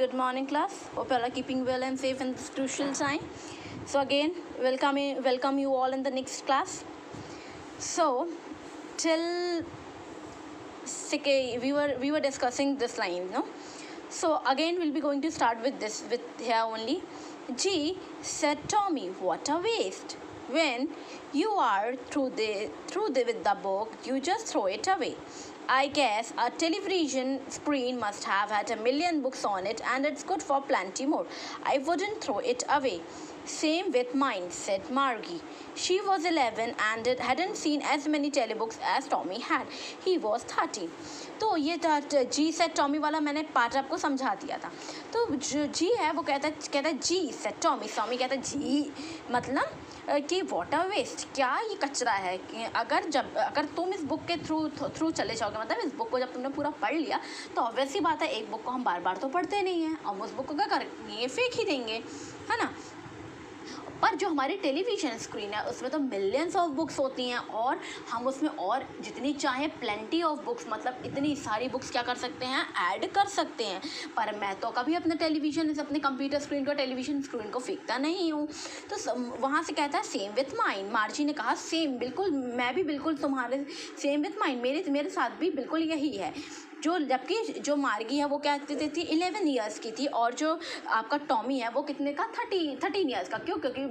good morning, class. Hope you all are keeping well and safe in this crucial time. So again, welcome you all in the next class. So till we were discussing this line, no? So again, we'll be going to start with this with here only. G said, Tommy, what a waste. When you are through with the book, you just throw it away. I guess a television screen must have had 1,000,000 books on it, and it's good for plenty more. I wouldn't throw it away. Same with mine, said Margie. She was 11 and hadn't seen as many telebooks as Tommy had. He was 13. तो ये जी set Tommy वाला मैंने part आपको समझा दिया था. तो जो जी है वो कहता है जी सेट टॉमी. टॉमी कहता है जी मतलब कि वाटर वेस्ट, क्या ये कचरा है. कि अगर तुम इस बुक के थ्रू चले जाओगे, मतलब इस बुक को जब तुमने पूरा पढ़ लिया तो ऑब्वियस सी बात है, एक बुक को हम बार बार तो पढ़ते नहीं हैं, हम उस बुक को क्या करेंगे, फेंक ही देंगे, है ना. पर जो हमारी टेलीविज़न स्क्रीन है उसमें तो मिलियंस ऑफ बुक्स होती हैं, और हम उसमें और जितनी चाहे प्लेंटी ऑफ बुक्स, मतलब इतनी सारी बुक्स क्या कर सकते हैं, ऐड कर सकते हैं. पर मैं तो कभी अपने कंप्यूटर स्क्रीन को टेलीविज़न स्क्रीन को फेंकता नहीं हूँ. तो वहाँ से कहता है सेम विथ माइन. मार्जी ने कहा सेम, बिल्कुल मैं भी बिल्कुल तुम्हारे सेम विथ माइन, मेरे साथ भी बिल्कुल यही है. जबकि जो मार्गी है वो क्या कहती थी 11 ईयर्स की थी, और जो आपका टॉमी है वो कितने का 13 ईयर्स का. क्यों? क्योंकि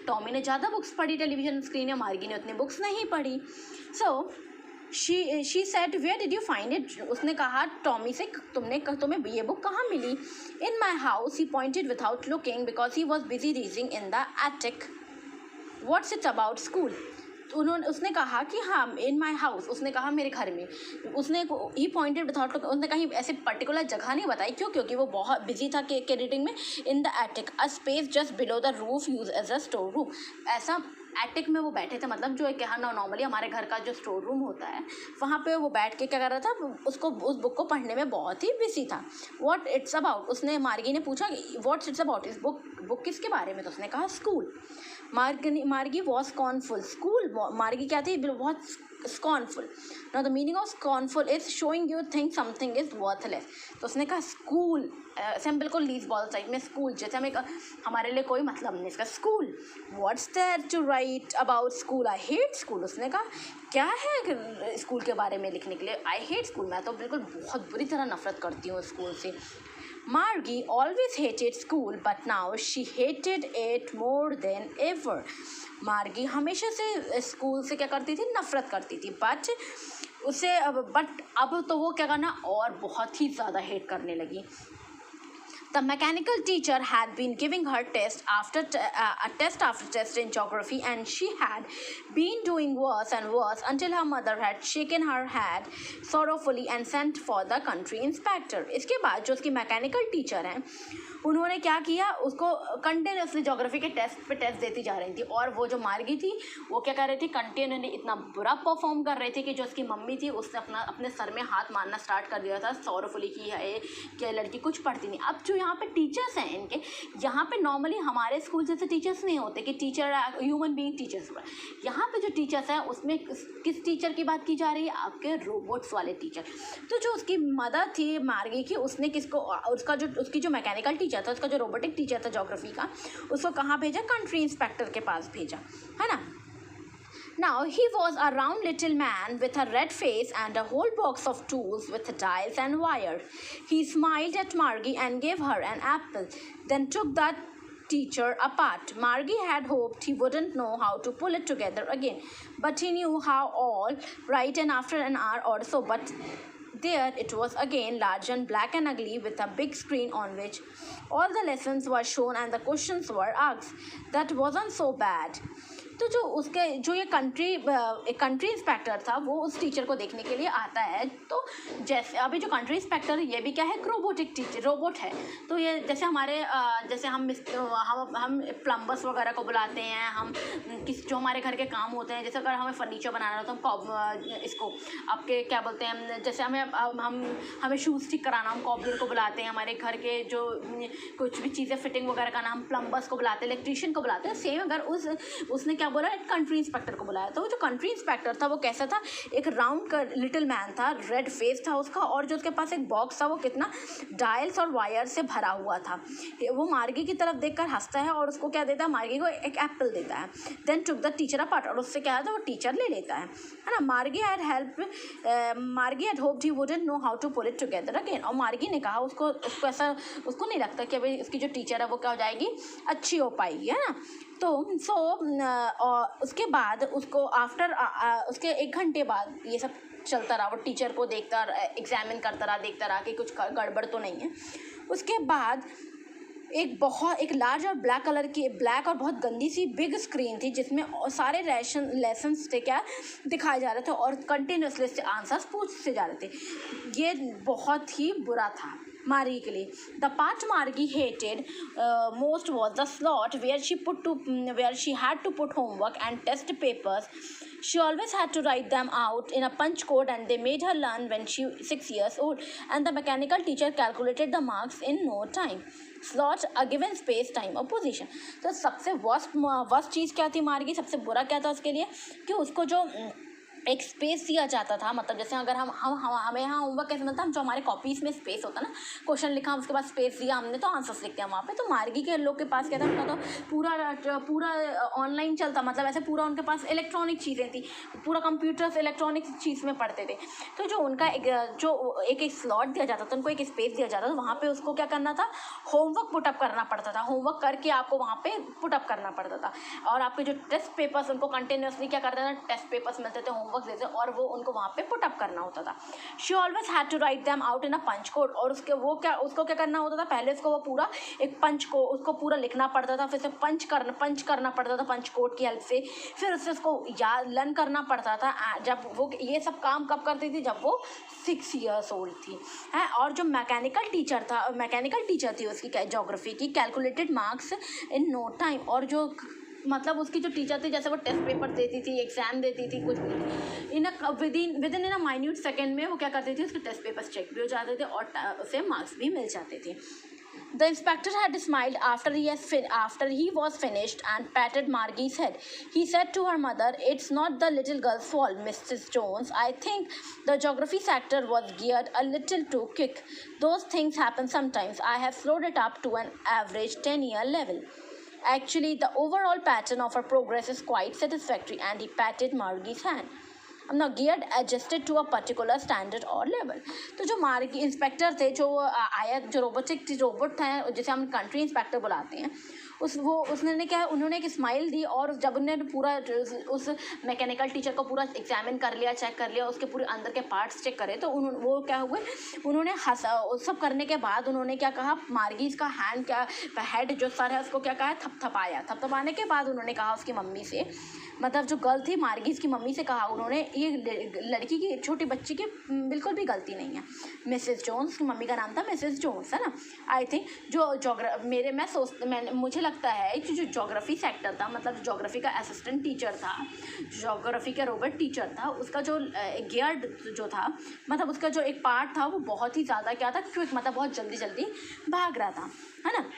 टॉमी ने ज़्यादा बुक्स पढ़ी टेलीविज़न स्क्रीन है, मार्गी ने उतनी बुक्स नहीं पढ़ी. So she said where did you find it. उसने कहा टॉमी से तुम्हें ये बुक कहाँ मिली. In my house. He pointed without looking because he was busy reading in the attic. What's it about school. उसने कहा कि हाँ इन माई हाउस. उसने कहा मेरे घर में. ही पॉइंटेड विदाउट, उसने कहीं ऐसे पर्टिकुलर जगह नहीं बताई. क्यों? क्योंकि वो बहुत बिजी था के रीडिंग में. In the attic, a space just below the roof use as a store room. ऐसा एटिक में वो बैठे थे, मतलब जो क्या नॉर्मली हमारे घर का जो स्टोर रूम होता है वहाँ पे वो बैठ के क्या कर रहा था, उस बुक को पढ़ने में बहुत ही बिजी था. What it's about. उसने मार्गी ने पूछा व्हाट्स इट्स अबाउट. इस बुक किसके बारे में. तो उसने कहा स्कूल. मार्गी वॉज स्कॉर्नफुल. स्कूल. मार्गी क्या थी, बहुत scornful. Now the meaning of scornful is showing you think something is worthless. तो उसने कहा स्कूल. ऐसे हम बिल्कुल लीज बॉल साइड में स्कूल, जैसे हमारे लिए कोई मतलब नहीं इसका. School. What's there to write about school. I hate school. उसने कहा क्या है स्कूल के बारे में लिखने के लिए. आई हेट स्कूल. मैं तो बिल्कुल बहुत बुरी तरह नफरत करती हूँ स्कूल से. Margie always hated school, but now she hated it more than ever. Margie हमेशा से स्कूल से क्या करती थी, नफरत करती थी. बट अब तो वो क्या करना और बहुत ही ज़्यादा हेट करने लगी. The mechanical teacher had been giving her test after test in geography, and she had been doing worse and worse until her mother had shaken her head sorrowfully and sent for the country inspector. इसके बाद जो उसकी mechanical teacher हैं उन्होंने क्या किया, उसको continuously geography के टेस्ट देती जा रही थी. और वो जो मार्गी थी वो क्या कर रही थी, कंटिन्यूसली इतना बुरा परफॉर्म कर रही थी कि जो उसकी मम्मी थी उसने अपने सर में हाथ मारना स्टार्ट कर दिया था सॉरफुली की है कि लड़की कुछ पढ़ती नहीं. अब जो यहाँ पे टीचर्स हैं इनके, यहाँ पे नॉर्मली हमारे स्कूल जैसे टीचर्स नहीं होते कि टीचर ह्यूमन बीइंग टीचर्स. यहाँ पे जो टीचर्स हैं उसमें किस टीचर की बात की जा रही है, आपके रोबोट्स वाले टीचर. तो जो उसकी मदर थी मार्गी की, उसने उसकी जो मैकेनिकल टीचर था, उसका जो रोबोटिक टीचर था ज्योग्राफी का, उसको कहाँ भेजा, कंट्री इंस्पेक्टर के पास भेजा, है ना. Now he was a round little man with a red face and a whole box of tools with dials and wires. He smiled at Margie and gave her an apple, then took that teacher apart. Margie had hoped he wouldn't know how to pull it together again, but he knew how all right, and after an hour or so, but there it was again, large and black and ugly, with a big screen on which all the lessons were shown and the questions were asked. That wasn't so bad. तो जो ये country inspector था वो उस teacher को देखने के लिए आता है. तो जैसे अभी जो कंट्री इंस्पेक्टर ये भी क्या है, रोबोट है. तो ये जैसे जैसे हम प्लम्बर्स वगैरह को बुलाते हैं, हम जो हमारे घर के काम होते हैं, जैसे अगर हमें फर्नीचर बनाना हो तो हम इसको आपके क्या बोलते हैं, जैसे हमें शूज़ ठीक कराना हम कॉबलर को बुलाते हैं. हमारे घर के जो कुछ भी चीज़ें फिटिंग वगैरह करना हम प्लम्बर्स को बुलाते हैं, इलेक्ट्रीशियन को बुलाते हैं. सेम अगर उसने क्या बोला, एक कंट्री इंस्पेक्टर को बुलाया। तो वो जो कंट्री इंस्पेक्टर था वो कैसा था, एक राउंड का लिटिल मैन था, रेड फेस था उसका, और जो उसके पास एक बॉक्स था वो कितना डायल्स और वायर से भरा हुआ था। वो मार्गी की तरफ देखकर हंसता है और उसको क्या देता है, मार्गी को एक एप्पल देता है। Then took the teacher apart, और उससे क्या है वो टीचर ले लेता है ना। Margie had hoped he wouldn't know how to put it together again, और मार्गी ने कहा उसको ऐसा उसको नहीं लगता कि अभी उसकी जो टीचर है वो क्या हो जाएगी, अच्छी हो पाएगी, है ना। तो उसके बाद उसको उसके 1 घंटे बाद ये सब चलता रहा, वो टीचर को देखता एग्जामिन करता रहा, देखता रहा कि कुछ गड़बड़ तो नहीं है। उसके बाद एक लार्ज और ब्लैक और बहुत गंदी सी बिग स्क्रीन थी जिसमें सारे लेसन्स थे क्या दिखाए जा रहे थे और कंटिन्यूसली से आंसर्स पूछते जा रहे थे। ये बहुत ही बुरा था मार्गी के लिए। The part Margie hated most was the slot where she had to put homework and test papers. She always had to write them out in a punch code and they made her learn when she was 6 years old, and the mechanical teacher calculated the marks in no time. Slot a given space, time और position. तो सबसे worst चीज़ क्या थी मार्गी, सबसे बुरा क्या था उसके लिए कि उसको जो एक स्पेस दिया जाता था, मतलब जैसे अगर हमें यहाँ होमवर्क कैसे मिलता है, जो हमारे कॉपीज़ में स्पेस होता है ना, क्वेश्चन लिखा उसके बाद स्पेस दिया हमने तो आंसर्स लिखते हैं वहाँ पे। तो मार्गी के लोग के पास क्या था, उनका तो पूरा ऑनलाइन चलता, मतलब ऐसे पूरा उनके पास इलेक्ट्रॉनिक चीज़ें थी, पूरा कंप्यूटर्स इलेक्ट्रॉनिक चीज़ में पढ़ते थे। तो जो उनका एक स्लॉट दिया जाता था, उनको एक स्पेस दिया जाता था, वहाँ पर उसको क्या करना था, होमवर्क पुटअप करना पड़ता था, होमवर्क करके आपको वहाँ पर पुटअप करना पड़ता था। और आपके जो टेस्ट पेपर्स उनको कंटिन्यूसली क्या करता था, टेस्ट पेपर्स मिलते थे होमवर्क देते और वो उनको वहाँ पे पुट अप करना होता था। She always had to write them out in a punch code, और उसको क्या करना होता था, पहले उसको वो पूरा एक उसको पूरा लिखना पड़ता था, फिर से पंच करना पड़ता था पंच कोड की हेल्प से, फिर उससे उसको याद लर्न करना पड़ता था। जब वो ये सब काम कब करती थी, जब वो 6 years ओल्ड थी है। और जो मैकेनिकल टीचर थी उसकी ज्योग्राफी की, calculated marks in no time, और जो मतलब उसकी जो टीचर थी जैसे वो टेस्ट पेपर देती थी, एग्जाम देती थी, कुछ भी with in a minute second में वो क्या करती थी, उसके टेस्ट पेपर्स चेक भी हो जाते थे और उसे मार्क्स भी मिल जाते थे। The inspector had smiled after he was finished and patted Margie's head. He said to her mother, "It's not the little girl's fault, Mrs. Jones. I think the geography sector was geared a little too quick. Those things happen sometimes. I have slowed it up to an average 10-year level. Actually, the overall pattern of her progress is quite satisfactory," and he patted Margie's hand. I'm not geared adjusted to a particular standard or level. तो जो मार्गी inspector थे, जो robot थे जिसे हम country inspector बुलाते हैं, उसने क्या है, उन्होंने एक स्माइल दी, और जब उन्होंने पूरा उस मैकेनिकल टीचर को पूरा एग्जामिन कर लिया, चेक कर लिया, उसके पूरे अंदर के पार्ट्स चेक करे, तो वो क्या हुए, उन्होंने हंसा। सब करने के बाद उन्होंने क्या कहा, मार्गी का हेड जो सर है उसको क्या कहा, थपथपाने के बाद उन्होंने कहा उसकी मम्मी से, मतलब जो गर्ल थी मार्गीज की मम्मी से कहा उन्होंने, ये लड़की की छोटी बच्ची की बिल्कुल भी गलती नहीं है। मिसेस जोन्स की मम्मी का नाम था मिसेस जोन्स, है ना। आई थिंक मुझे लगता है कि जो ज्योग्राफी सेक्टर था, मतलब ज्योग्राफी का असिस्टेंट टीचर था, ज्योग्राफी का रोबोट टीचर था, उसका जो गियर्ड जो था, मतलब उसका जो एक पार्ट था वो बहुत ही ज़्यादा क्या था, क्विक, मतलब बहुत जल्दी भाग रहा था, है ना।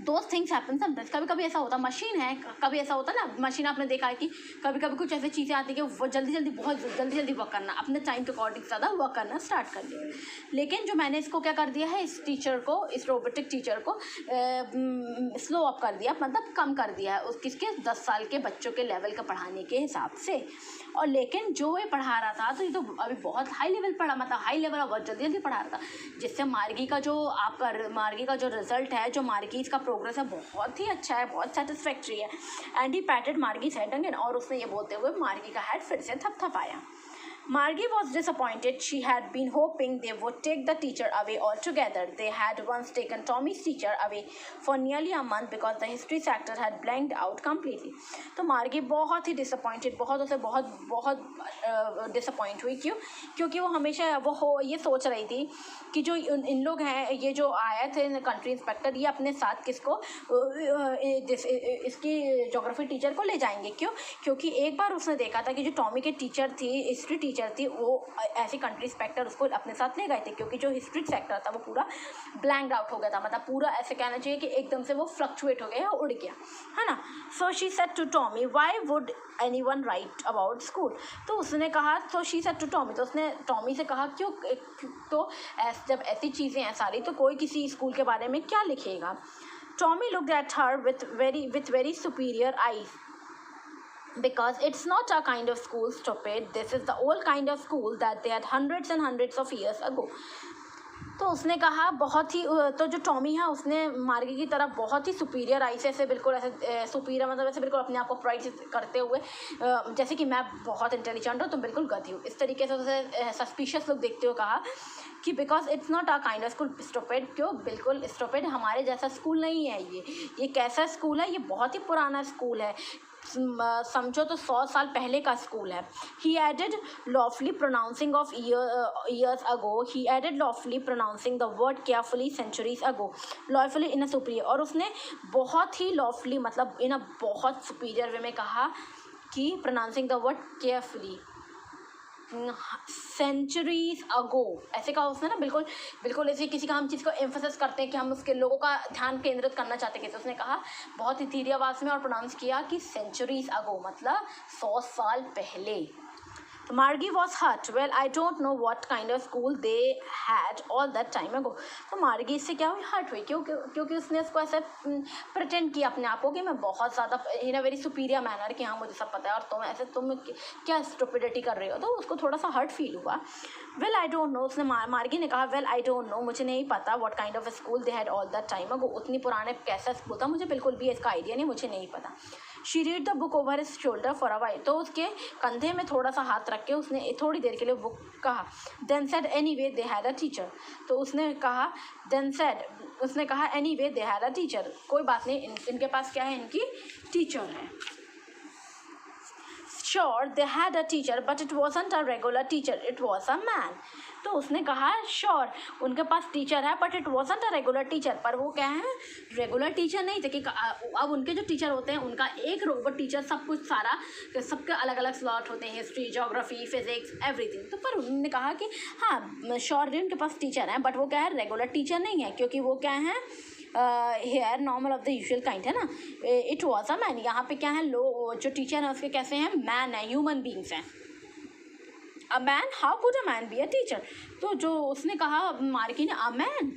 दोज थिंग्स हैपन समटाइम्स, कभी कभी ऐसा होता, मशीन है, कभी ऐसा होता ना, मशीन आपने देखा है कि कभी कभी कुछ ऐसी चीज़ें आती है कि वो बहुत जल्दी वर्क करना, अपने टाइम के अकॉर्डिंग ज़्यादा वर्क करना स्टार्ट कर दिया। लेकिन जो मैंने इसको क्या कर दिया है, इस रोबोटिक टीचर को स्लो अप कर दिया, मतलब कम कर दिया है किसके 10 साल के बच्चों के लेवल का पढ़ाने के हिसाब से। और लेकिन जो ये पढ़ा रहा था तो ये तो अभी बहुत हाई लेवल पढ़ा, मतलब हाई लेवल और बहुत जल्दी पढ़ा रहा था, जिससे मार्गी का जो रिजल्ट है, जो मार्गी का प्रोग्रेस है, बहुत ही अच्छा है, बहुत सेटिस्फैक्ट्री है। And he patted Margie's head again, और उसने ये बोलते हुए मार्गी का हेड फिर से थपथपाया। Margie was disappointed. She had been hoping they would take the teacher away altogether. They had once taken Tommy's teacher away for nearly a month because the history sector had blanked out completely. तो मार्गी बहुत ही disappointed, बहुत disappoint हुई। क्योंकि वो हमेशा ये सोच रही थी कि जो इन लोग हैं, ये जो आए थे कंट्री इंस्पेक्टर, ये अपने साथ किसको, इसकी ज्योग्राफी टीचर को ले जाएंगे। क्योंकि एक बार उसने देखा था कि जो टॉमी के टीचर थी, हिस्ट्री टीचर थी वो ऐसी कंट्री इंस्पेक्टर उसको अपने साथ ले गए थे, क्योंकि जो हिस्ट्री सेक्टर था वो पूरा ब्लैंक आउट हो गया था, मतलब पूरा ऐसे कहना चाहिए कि एकदम से वो फ्लक्चुएट हो गया, उड़ गया, है ना। So she said to Tommy why would anyone write about school, तो उसने कहा, तो शी सेड टू टॉमी, तो उसने टॉमी से कहा क्यों, तो जब ऐसी चीज़ें हैं सारी तो कोई किसी स्कूल के बारे में क्या लिखेगा। Tommy looked at her with very superior eyes. Because it's not a kind of school, stupid. This is the old kind of school that they had hundreds and hundreds of years ago. तो उसने कहा बहुत ही, तो जो Tommy है उसने मार्गी की तरह बहुत ही सुपीरियर आई से, ऐसे बिल्कुल ऐसे सुपीरियर मतलब ऐसे बिल्कुल अपने आप को प्राइड करते हुए, जैसे कि मैं बहुत इंटेलिजेंट हूँ, तुम बिल्कुल गधी हो, इस तरीके से उसे सस्पिशियस लोग देखते हुए कहा कि because it's not a kind of school, stupid, क्यों, बिल्कुल स्टूपिड, हमारे जैसा स्कूल नहीं है ये कैसा स्कूल है, ये बहुत ही पुराना स्कूल है, समझो तो 100 साल पहले का स्कूल है। He added loftily pronouncing of years ago, he added loftily pronouncing the word carefully centuries ago, loftily in a superior, और उसने बहुत ही लॉफुली मतलब इन अ बहुत सुपीरियर वे में कहा कि pronouncing the word carefully centuries ago, ऐसे कहा उसने ना, बिल्कुल बिल्कुल ऐसे किसी का हम चीज़ को एम्फोसिस करते हैं कि हम उसके लोगों का ध्यान केंद्रित करना चाहते हैं, तो उसने कहा बहुत ही धीरे आवाज़ में और प्रोनाउंस किया कि सेंचुरीज अगो मतलब 100 साल पहले। तो Margie was hurt, well I don't know what kind of school they had all that time ago, तो मार्गी इससे क्या हुई, हर्ट हुई, क्योंकि उसने उसको ऐसे प्रिटेंड किया अपने आप को कि मैं बहुत ज़्यादा इन अ वेरी सुपीरियर मैनर कि हाँ मुझे सब पता है और तुम क्या स्टुपिडिटी कर रहे हो, तो उसको थोड़ा सा हर्ट फील हुआ। वेल आई डोंट नो, उसने मार्गी ने कहा वेल आई डोंट नो, मुझे नहीं पता what kind of school they had all that time अगो, उतनी पुराने कैसा स्कूल था, मुझे बिल्कुल भी इसका आइडिया नहीं, मुझे नहीं पता। She read the book over his shoulder for a while, तो उसके कंधे में थोड़ा सा हाथ रख के उसने थोड़ी देर के लिए बुक कहा। Then said anyway they had a teacher, तो उसने कहा anyway they had a teacher, कोई बात नहीं, इनके पास क्या है, इनकी टीचर है। Sure, they had a teacher, but it wasn't a regular teacher, it was a man. तो उसने कहा श्योर उनके पास टीचर है, but it wasn't a regular teacher, पर वो क्या है, रेगुलर टीचर नहीं थे, कि अब उनके जो टीचर होते हैं उनका एक रोबोट टीचर सब कुछ सारा, सबके अलग अलग स्लॉट होते हैं, हिस्ट्री, ज्योग्राफी, फिजिक्स, एवरीथिंग, तो पर उन्होंने कहा कि हाँ श्योर उनके पास टीचर है, बट वो क्या है, रेगुलर टीचर नहीं है, क्योंकि वो क्या है, hair normal of the usual kind है ना। इट वॉज अ मैन, यहाँ पे क्या है, जो टीचर है उसके कैसे हैं, मैन है, ह्यूमन बींग्स हैं। A man, how could a man be a teacher, तो जो उसने कहा मार्गी ने, a man,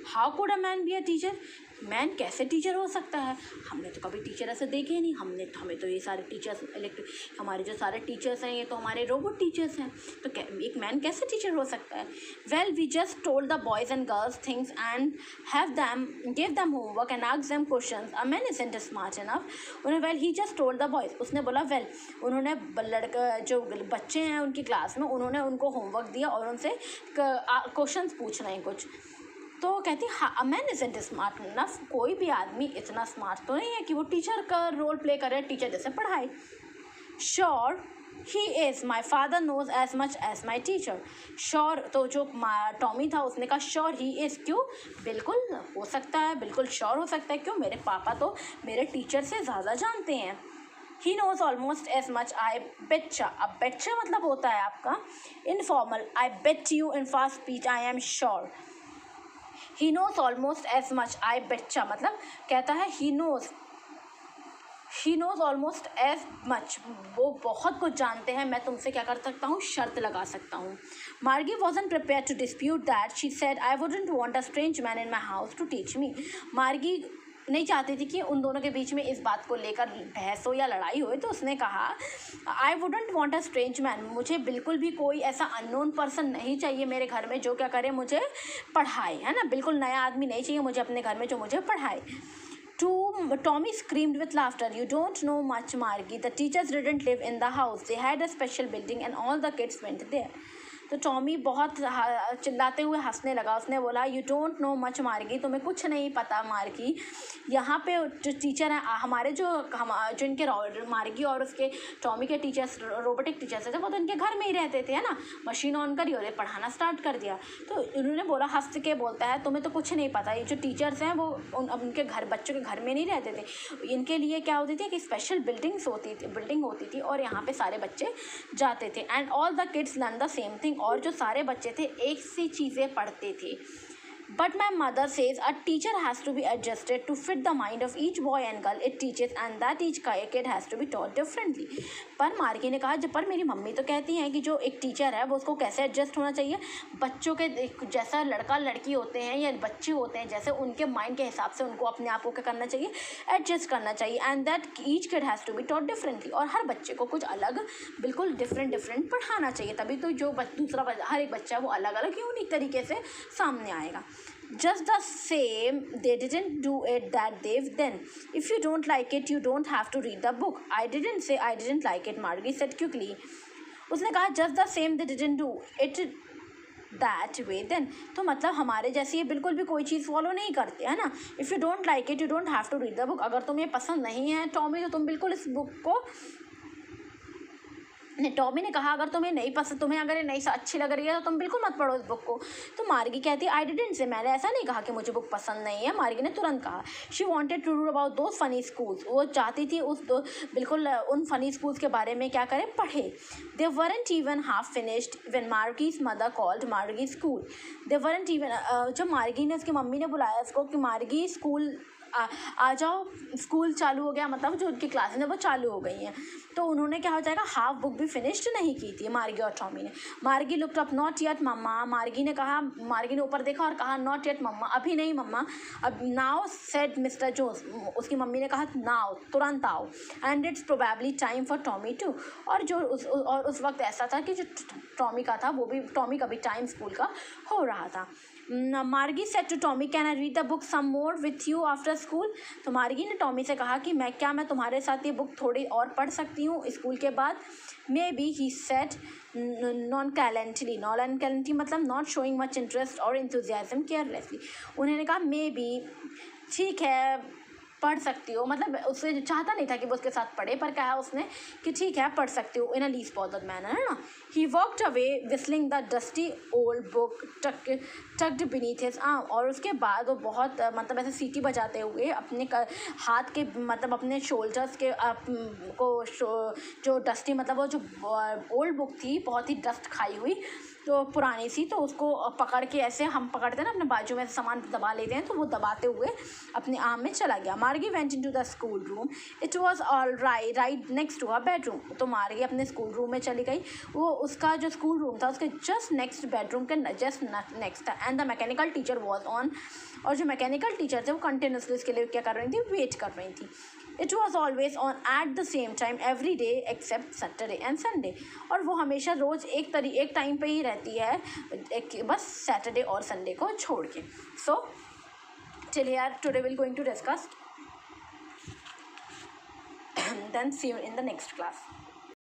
how could a man be a teacher, man कैसे टीचर हो सकता है, हमने तो कभी टीचर ऐसे देखे ही नहीं, हमें तो ये सारे टीचर्स हमारे जो सारे टीचर्स हैं ये तो हमारे रोबोट टीचर्स हैं, तो एक मैन कैसे टीचर हो सकता है। Well we just told the boys and girls things and gave them homework and asked them questions, a man isn't smart enough, well he just told the boys, उसने बोला well उन्होंने लड़का जो बच्चे हैं उनकी क्लास में उन्होंने उनको होमवर्क दिया और उनसे क्वेश्चंस पूछ रहे हैं कुछ, तो कहती हाँ, a man isn't smart enough, कोई भी आदमी इतना स्मार्ट तो नहीं है कि वो टीचर का रोल प्ले करे, टीचर जैसे पढ़ाए। Sure he is, my father knows as much as my teacher, sure, तो जो टॉमी था उसने कहा श्योर ही इज़, क्यों, बिल्कुल हो सकता है, बिल्कुल श्योर हो सकता है, क्यों, मेरे पापा तो मेरे टीचर से ज़्यादा जानते हैं। He knows almost as much, I betcha, अब बेच्चा मतलब होता है आपका informal, I bet you in fast speech, I am sure. He knows almost as much, I betcha मतलब कहता है he knows almost as much, वो बहुत कुछ जानते हैं, मैं तुमसे क्या कर सकता हूँ, शर्त लगा सकता हूँ। Margie wasn't prepared to dispute that, she said I wouldn't want a strange man in my house to teach me, Margie नहीं चाहती थी कि उन दोनों के बीच में इस बात को लेकर बहस हो या लड़ाई हो, तो उसने कहा I wouldn't want a strange man, मुझे बिल्कुल भी कोई ऐसा अननोन पर्सन नहीं चाहिए मेरे घर में जो क्या करे, मुझे पढ़ाए, है ना, बिल्कुल नया आदमी नहीं चाहिए मुझे अपने घर में जो मुझे पढ़ाए। Tommy screamed with laughter. You don't know much, Margie. The teachers didn't live in the house. They had a special building and all the kids went there. तो टॉमी बहुत चिल्लाते हुए हंसने लगा। उसने बोला, यू डोंट नो मच मार्गी, तुम्हें कुछ नहीं पता मार्गी। यहाँ पे जो टीचर हैं हमारे, जो इनके मार्गी और उसके टॉमी के टीचर्स, रोबोटिक टीचर्स थे, वो तो इनके घर में ही रहते थे, है ना। मशीन ऑन करी और पढ़ाना स्टार्ट कर दिया। तो उन्होंने बोला, हंस के बोलता है, तुम्हें तो कुछ नहीं पता, ये जो टीचर्स हैं वो उनके घर, बच्चों के घर में नहीं रहते थे। इनके लिए क्या होती थी कि स्पेशल बिल्डिंग होती थी और यहाँ पे सारे बच्चे जाते थे। And all the kids learn the same thing, और जो सारे बच्चे थे एक सी चीज़ें पढ़ते थे। But my mother says a teacher has to be adjusted to fit the mind of each boy and girl it teaches, and that each kid has to be taught differently. पर मार्गी ने कहा, पर मेरी मम्मी तो कहती हैं कि जो एक टीचर है वो उसको कैसे एडजस्ट होना चाहिए, बच्चों के जैसा लड़का लड़की होते हैं या बच्चे होते हैं, जैसे उनके माइंड के हिसाब से उनको अपने आप को क्या करना चाहिए, एडजस्ट करना चाहिए। And that each kid has to be taught differently, और हर बच्चे को कुछ अलग, बिल्कुल डिफरेंट पढ़ाना चाहिए, तभी तो जो दूसरा हर एक बच्चा वो अलग अलग यूनिक तरीके से सामने आएगा। Just the same, they didn't do it that day then. If you don't like it, you don't have to read the book. I didn't say I didn't like it, Margie said quickly. उसने कहा, just the same, they didn't do it that way then. तो मतलब हमारे जैसे ये बिल्कुल भी कोई चीज़ फॉलो नहीं करते, है ना। If you don't like it, you don't have to read the book. अगर तुम्हें पसंद नहीं है टॉमी, तो तुम बिल्कुल इस बुक को नहीं। टॉमी ने कहा, अगर तुम्हें नहीं पसंद, तुम्हें अगर ये नहीं अच्छी लग रही है तो तुम बिल्कुल मत पढ़ो इस बुक को। तो मार्गी कहती है, आई डिडंट से, मैंने ऐसा नहीं कहा कि मुझे बुक पसंद नहीं है। मार्गी ने तुरंत कहा, she wanted to read about those funny schools, वो चाहती थी बिल्कुल उन फनी स्कूल्स के बारे में क्या करें, पढ़े। They weren't even half finished when Margie's mother called Margie school. They weren't even, जब मार्गी ने, उसकी मम्मी ने बुलाया उसको कि मार्गी स्कूल आ जाओ, स्कूल चालू हो गया, मतलब जो उनकी क्लासेस हैं वो चालू हो गई हैं। तो उन्होंने क्या हो जाएगा, हाफ बुक भी फिनिश्ड नहीं की थी मार्गी और टॉमी ने। मार्गी लुक्ड अप, नॉट येट मम्मा, मार्गी ने ऊपर देखा और कहा, नॉट येट मम्मा, अभी नहीं मम्मा। अब नाउ सेड मिस्टर जोन्स, उसकी मम्मी ने कहा, नाउ, तुरंत आओ। And it's probably time for Tommy too, और उस वक्त ऐसा था कि जो टॉमी का था, वो भी टॉमी का भी टाइम स्कूल का हो रहा था। Margie said to Tommy, can I read the book some more with you after school. तो मार्गी ने टॉमी से कहा कि मैं तुम्हारे साथ ये बुक थोड़ी और पढ़ सकती हूँ स्कूल के बाद। मे बी, ही सेड नॉन-कैलेंटली मतलब नॉट शोइंग मच इंटरेस्ट और इंथुजियाज्म, केयरलेसली। उन्होंने कहा, मे बी, ठीक है पढ़ सकती हो, मतलब उससे चाहता नहीं था कि वो उसके साथ पढ़े, पर कहा उसने कि ठीक है पढ़ सकती हो, in a least bothered manner, है ना। He walked away whistling the dusty old book tucked beneath his arm, और उसके बाद वो बहुत मतलब ऐसे सीटी बजाते हुए अपने हाथ के, मतलब अपने शोल्डर्स के जो डस्टी, मतलब वो जो ओल्ड बुक थी, बहुत ही डस्ट खाई हुई, तो पुरानी सी, तो उसको पकड़ के ऐसे हम पकड़ते हैं ना अपने बाजू में सामान दबा लेते हैं, तो वो दबाते हुए अपने आर्म में चला गया। Margie went into the school room, it was all right next to her bedroom. तो मार्गी अपने स्कूल रूम में चली गई, वो उसका जो स्कूल रूम था उसके जस्ट नेक्स्ट बेडरूम के जस्ट नेक्स्ट था। And the mechanical teacher was on, और जो मैकेनिकल टीचर थे वो कंटिन्यूसली उसके लिए क्या कर रही थी, वेट कर रही थी। It was always on at the same time every day except Saturday and Sunday, और वो हमेशा रोज़ एक टाइम पे ही रहती है, बस सैटरडे और संडे को छोड़ के। So till here today will going to discuss, then see you in the next class.